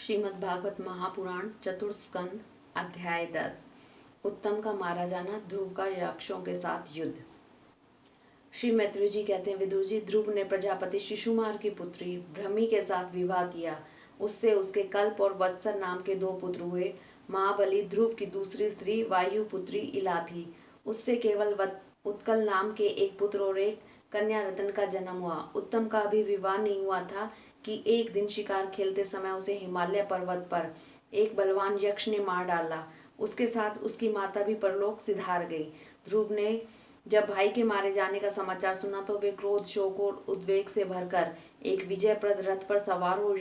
श्रीमद्भागवत महापुराण चतुर्थ स्कंद अध्याय 10। उत्तम का मारा जाना, ध्रुव का यक्षों के साथ युद्ध। श्री मैत्री जी कहते हैं, विदुर जी, ध्रुव ने प्रजापति शिशुमार की पुत्री भ्रमी के साथ विवाह किया। उससे उसके कल्प और वत्सर नाम के 2 पुत्र हुए। महाबली ध्रुव की दूसरी स्त्री वायु पुत्री इला थी। उससे केवल उत्कल नाम के एक पुत्र और एक कन्या रतन का जन्म हुआ। उत्तम का अभी विवाह नहीं हुआ था कि एक दिन शिकार खेलते समय उसे हिमालय पर्वत पर एक बलवान यक्ष ने मार डाला। उसके साथ उसकी माता भी परलोक सिधार गई। ध्रुव ने जब भाई के मारे जाने का समाचार सुना तो वे क्रोध, शोक और उद्वेग से भरकर एक विजयप्रद रथ पर सवार हो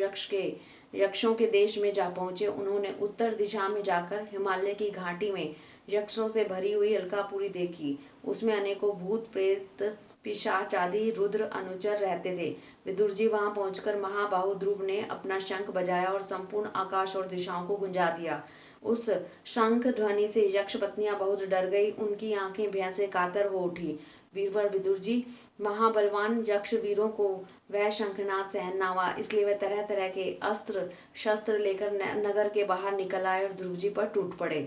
यक्षों के देश में जा पहुंचे। उन्होंने उत्तर दिशा में जाकर हिमालय की घाटी में यक्षों से भरी हुई अलकापुरी देखी। उसमें अनेकों भूत, प्रेत, पिशाच आदि रुद्र अनुचर रहते थे। विदुर जी वहां पहुंचकर महाबाहु ध्रुव ने अपना शंख बजाया और संपूर्ण आकाश और दिशाओं को गुंजा दिया। उस शंख ध्वनि से यक्ष पत्नियां बहुत डर गई। उनकी आंखें भय से कातर हो उठी। वीरवर विदुर जी, महाबलवान यक्ष वीरों को वह शंखनाद सहन न हुआ, इसलिए वे तरह तरह के अस्त्र शस्त्र लेकर नगर के बाहर निकल आए और ध्रुव जी पर टूट पड़े।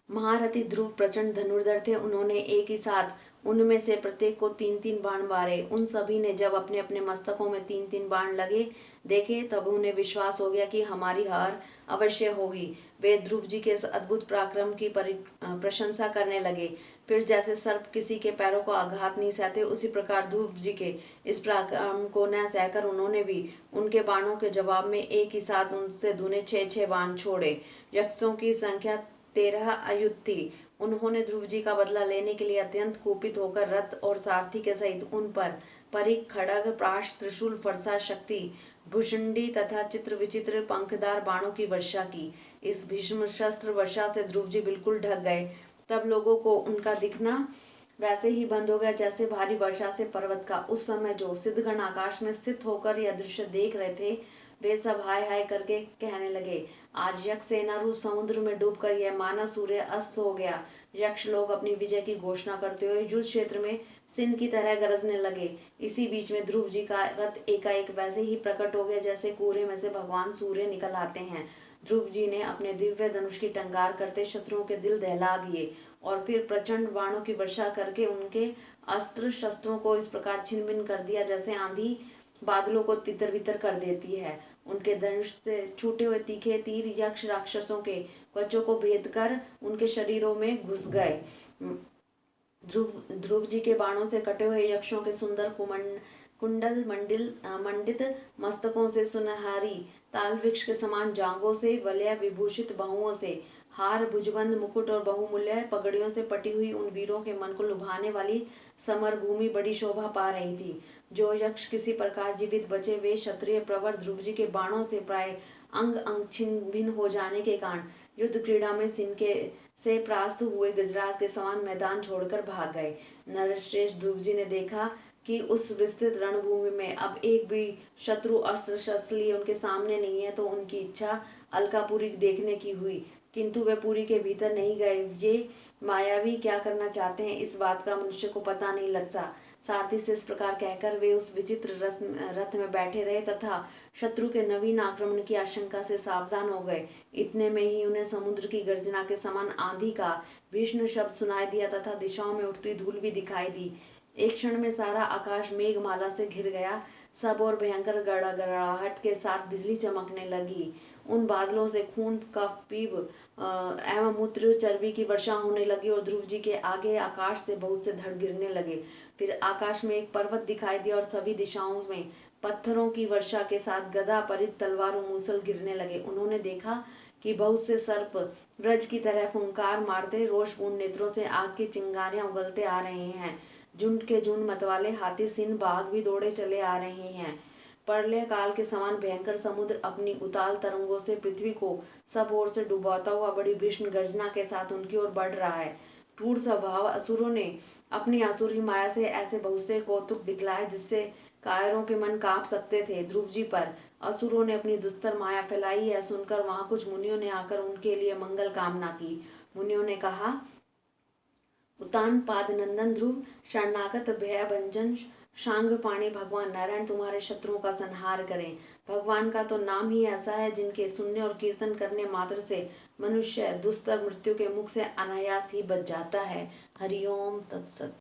महारथी ध्रुव प्रचंड धनुर्धर थे। उन्होंने एक ही साथ उनमें से प्रत्येक को 3-3 बाण मारे। उन सभी ने जब अपने अपने मस्तकों में 3-3 बाण लगे देखे, तब उन्हें विश्वास हो गया कि हमारी हार अवश्य होगी। वे ध्रुव जी के इस अद्भुत पराक्रम की प्रशंसा करने लगे। फिर जैसे सर्प किसी के पैरों को आघात नहीं सहते, उसी प्रकार ध्रुव जी के इस पराक्रम को न सहकर उन्होंने भी उनके बाणों के जवाब में एक ही साथ उनसे दूने 6-6 बाण छोड़े। यक्षों की संख्या 13 अयुत थी। उन्होंने ध्रुव जी का बदला लेने के लिए अत्यंत कुपित होकर रथ और सारथी के सहित उन पर परिख, खड़ग, प्राश, त्रिशूल, फरसा, शक्ति, भुषुंडी तथा चित्र विचित्र पंखदार बाणों की वर्षा की। इस भीष्म शस्त्र वर्षा से ध्रुव जी बिल्कुल ढक गए। तब लोगों को उनका दिखना वैसे ही बंद हो गया जैसे भारी वर्षा से पर्वत का। उस समय जो सिद्धगण आकाश में स्थित होकर यह दृश्य देख रहे थे, वे सब हाय हाय करके कहने लगे, आज यक्ष सेना रूप समुद्र में डूबकर यह माना सूर्य अस्त हो गया। यक्ष लोग अपनी विजय की घोषणा करते हुए युद्ध क्षेत्र में सिंह की तरह गरजने लगे। इसी बीच में ध्रुव जी का रथ एकाएक वैसे ही प्रकट हो गया जैसे कुएं में से भगवान सूर्य निकल आते हैं। ध्रुव जी ने अपने दिव्य धनुष की टंकार करते शत्रुओं के दिल दहला दिए और फिर प्रचंड बाणों की वर्षा करके उनके अस्त्र शस्त्रों को इस प्रकार छिन्न भिन्न कर दिया जैसे आंधी बादलों को तितर बितर कर देती है। उनके धनुष से छूटे हुए तीखे तीर यक्ष राक्षसों के कवचों को भेद कर उनके शरीरों में घुस गए। ध्रुव जी के बाणों से कटे हुए यक्षों के सुंदर कुंडल मंडित मस्तकों से, सुनहरी ताल वृक्ष के समान जांघों से, वलय विभूषित बाहुओं से, हार, भुजबंद मुकुट और बहुमूल्य पगड़ियों से पटी हुई उन वीरों के मन को लुभाने वाली समर भूमि बड़ी शोभा पा रही थी। जो यक्ष किसी प्रकार जीवित बचे, वे क्षत्रिय प्रवर ध्रुव जी के बाणों से प्राय अंग अंग छिन्न भिन्न हो जाने के कारण युद्ध क्रीड़ा में सिनके से परास्त हुए गजराज के समान मैदान छोड़कर भाग गए। नरश्रेष्ठ ध्रुव जी ने देखा कि उस विस्तृत रणभूमि में अब एक भी शत्रु अस्त्र शस्त्र लिए उनके सामने नहीं है, तो उनकी इच्छा अलकापुरी देखने की हुई, किंतु वे पुरी के भीतर नहीं गए। ये मायावी क्या करना चाहते हैं, इस बात का मनुष्य को पता नहीं लगता। सारथी से इस प्रकार कहकर वे उस विचित्र रथ में बैठे रहे तथा शत्रु के नवीन आक्रमण की आशंका से सावधान हो गए। इतने में ही उन्हें समुद्र की गर्जना के समान आंधी का भीषण शब्द सुनाई दिया तथा दिशाओं में उठती धूल भी दिखाई दी। एक क्षण में सारा आकाश मेघमाला से घिर गया। सब और भयंकर गड़गड़ाहट के साथ बिजली चमकने लगी। उन बादलों से खून, कफ, पीप एवं मूत्र, चर्बी की वर्षा होने लगी और ध्रुव जी के आगे आकाश से बहुत से धड़ गिरने लगे। फिर आकाश में एक पर्वत दिखाई दिया और सभी दिशाओं में पत्थरों की वर्षा के साथ गदा, परित, तलवार और मूसल गिरने लगे। उन्होंने देखा कि बहुत से सर्प व्रज की तरह फुंकार मारते रोषपूर्ण नेत्रों से आग की चिंगारियां उगलते आ रहे हैं। झुंड के झुंड मतवाले हाथी, सिंह, बाघ भी दौड़े चले आ रहे हैं। प्रलय काल के समान भयंकर समुद्र अपनी उताल तरंगों से पृथ्वी को सब ओर से डुबाता हुआ बड़ी भीषण गर्जना के साथ उनकी ओर बढ़ रहा है। क्रूर स्वभाव असुरों ने अपनी आसुरी माया से ऐसे बहुत से कौतुक दिखलाए जिससे कायरों के मन कांप सकते थे। ध्रुव जी पर असुरों ने अपनी दुस्तर माया फैलाई है सुनकर वहां कुछ मुनियों ने आकर उनके लिए मंगल कामना की। मुनियों ने कहा, उतान पाद नंदन ध्रुव, शरणागत भय भंजन शांग पाणी भगवान नारायण तुम्हारे शत्रुओं का संहार करें। भगवान का तो नाम ही ऐसा है जिनके सुनने और कीर्तन करने मात्र से मनुष्य दुस्तर मृत्यु के मुख से अनायास ही बच जाता है। हरिओम तत्सत।